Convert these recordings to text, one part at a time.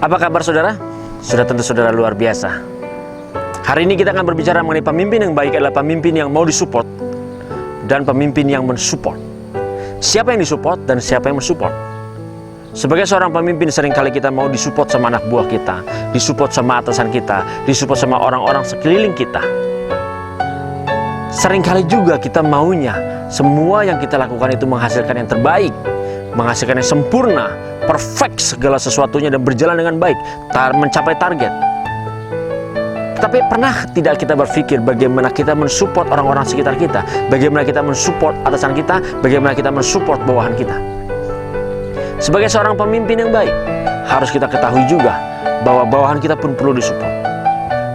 Apa kabar saudara? Sudah tentu saudara luar biasa. Hari ini kita akan berbicara mengenai pemimpin yang baik adalah pemimpin yang mau disupport dan pemimpin yang mensupport. Siapa yang disupport dan siapa yang mensupport? Sebagai seorang pemimpin seringkali kita mau disupport sama anak buah kita, disupport sama atasan kita, disupport sama orang-orang sekeliling kita. Seringkali juga kita maunya semua yang kita lakukan itu menghasilkan yang terbaik, menghasilkan yang sempurna, perfect segala sesuatunya dan berjalan dengan baik, mencapai target. Tapi pernah tidak kita berpikir bagaimana kita mensupport orang-orang sekitar kita, bagaimana kita mensupport atasan kita, bagaimana kita mensupport bawahan kita? Sebagai seorang pemimpin yang baik, harus kita ketahui juga bahwa bawahan kita pun perlu disupport.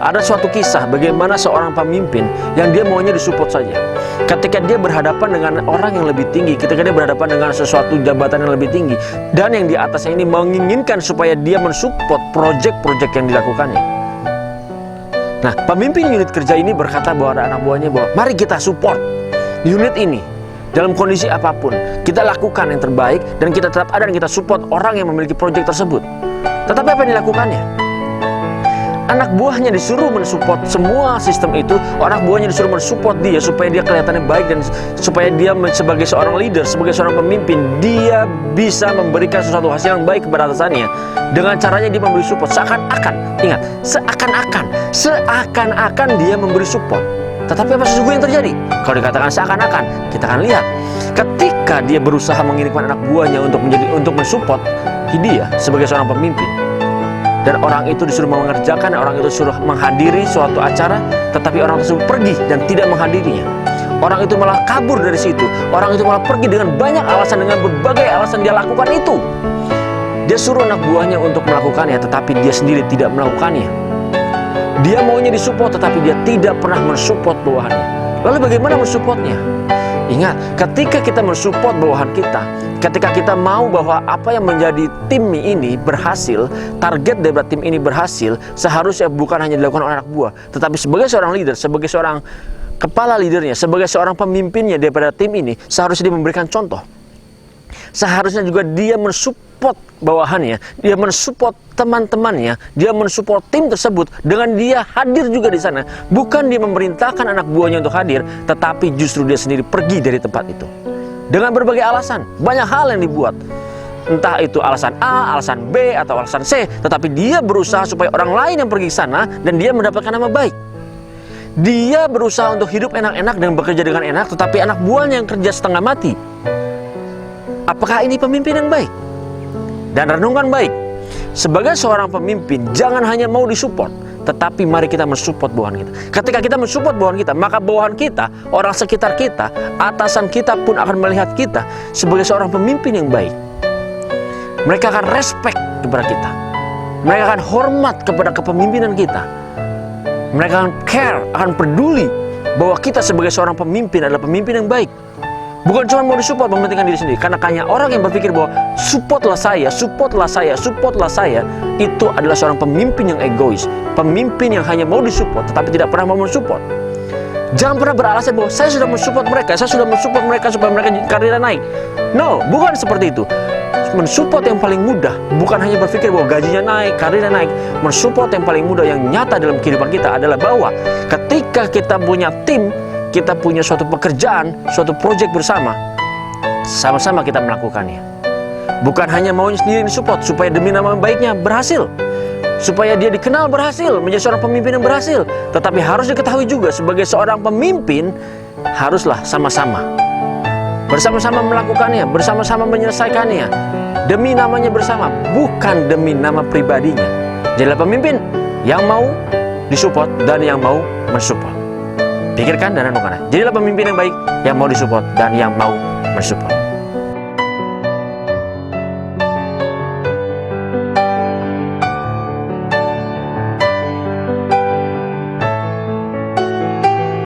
Ada suatu kisah bagaimana seorang pemimpin yang dia maunya disupport saja. Ketika dia berhadapan dengan orang yang lebih tinggi, ketika dia berhadapan dengan sesuatu jabatan yang lebih tinggi, dan yang di atasnya ini menginginkan supaya dia mensupport proyek-proyek yang dilakukannya. Nah, pemimpin unit kerja ini berkata bahwa ada anak buahnya bahwa mari kita support unit ini dalam kondisi apapun. Kita lakukan yang terbaik dan kita tetap ada dan kita support orang yang memiliki proyek tersebut. Tetapi apa yang dilakukannya? Anak buahnya disuruh mensupport semua sistem itu. Anak buahnya disuruh mensupport dia supaya dia kelihatannya baik dan supaya dia sebagai seorang leader, sebagai seorang pemimpin, dia bisa memberikan sesuatu hasil yang baik kepada atasannya. Dengan caranya dia memberi support. Seakan-akan, ingat, seakan-akan dia memberi support. Tetapi apa sesungguhnya yang terjadi? Kalau dikatakan seakan-akan, kita akan lihat ketika dia berusaha mengirimkan anak buahnya untuk mensupport dia sebagai seorang pemimpin. Dan orang itu disuruh mengerjakan, orang itu disuruh menghadiri suatu acara, tetapi orang tersebut pergi dan tidak menghadirinya. Orang itu malah kabur dari situ. Orang itu malah pergi dengan banyak alasan, dengan berbagai alasan dia lakukan itu. Dia suruh anak buahnya untuk melakukannya, tetapi dia sendiri tidak melakukannya. Dia maunya disupport, tetapi dia tidak pernah mensupport bawahannya. Lalu bagaimana mensupportnya? Ingat, ketika kita mensupport bawahan kita, ketika kita mau bahwa apa yang menjadi tim ini berhasil, target dari tim ini berhasil, seharusnya bukan hanya dilakukan oleh anak buah, tetapi sebagai seorang leader, sebagai seorang kepala leadernya, sebagai seorang pemimpinnya daripada tim ini, seharusnya dia memberikan contoh. Seharusnya juga dia mensupport bawahannya, dia mensupport teman-temannya, dia mensupport tim tersebut dengan dia hadir juga di sana. Bukan dia memerintahkan anak buahnya untuk hadir, tetapi justru dia sendiri pergi dari tempat itu. Dengan berbagai alasan, banyak hal yang dibuat. Entah itu alasan A, alasan B, atau alasan C, tetapi dia berusaha supaya orang lain yang pergi ke sana dan dia mendapatkan nama baik. Dia berusaha untuk hidup enak-enak dan bekerja dengan enak, tetapi anak buahnya yang kerja setengah mati. Apakah ini pemimpin yang baik? Dan renungkan baik. Sebagai seorang pemimpin, jangan hanya mau disupport, tetapi mari kita mensupport bawahan kita. Ketika kita mensupport bawahan kita, maka bawahan kita, orang sekitar kita, atasan kita pun akan melihat kita sebagai seorang pemimpin yang baik. Mereka akan respect kepada kita. Mereka akan hormat kepada kepemimpinan kita. Mereka akan care, akan peduli bahwa kita sebagai seorang pemimpin adalah pemimpin yang baik. Bukan cuma mau disupport, mementingkan diri sendiri. Karena hanya orang yang berpikir bahwa supportlah saya, supportlah saya, supportlah saya, itu adalah seorang pemimpin yang egois. Pemimpin yang hanya mau disupport, tetapi tidak pernah mau mensupport. Jangan pernah beralasan bahwa saya sudah mensupport mereka, saya sudah mensupport mereka supaya mereka karirnya naik. No, bukan seperti itu. Mensupport yang paling mudah, bukan hanya berpikir bahwa gajinya naik, karirnya naik. Mensupport yang paling mudah yang nyata dalam kehidupan kita adalah bahwa ketika kita punya tim, kita punya suatu pekerjaan, suatu proyek bersama, sama-sama kita melakukannya. Bukan hanya maunya sendiri disupport supaya demi nama baiknya berhasil, supaya dia dikenal berhasil, menjadi seorang pemimpin yang berhasil. Tetapi harus diketahui juga sebagai seorang pemimpin, haruslah sama-sama, bersama-sama melakukannya, bersama-sama menyelesaikannya, demi namanya bersama, bukan demi nama pribadinya. Jadilah pemimpin yang mau disupport dan yang mau mensupport. Pikirkan dan renungkan. Jadilah pemimpin yang baik, yang mau disupport dan yang mau mensupport.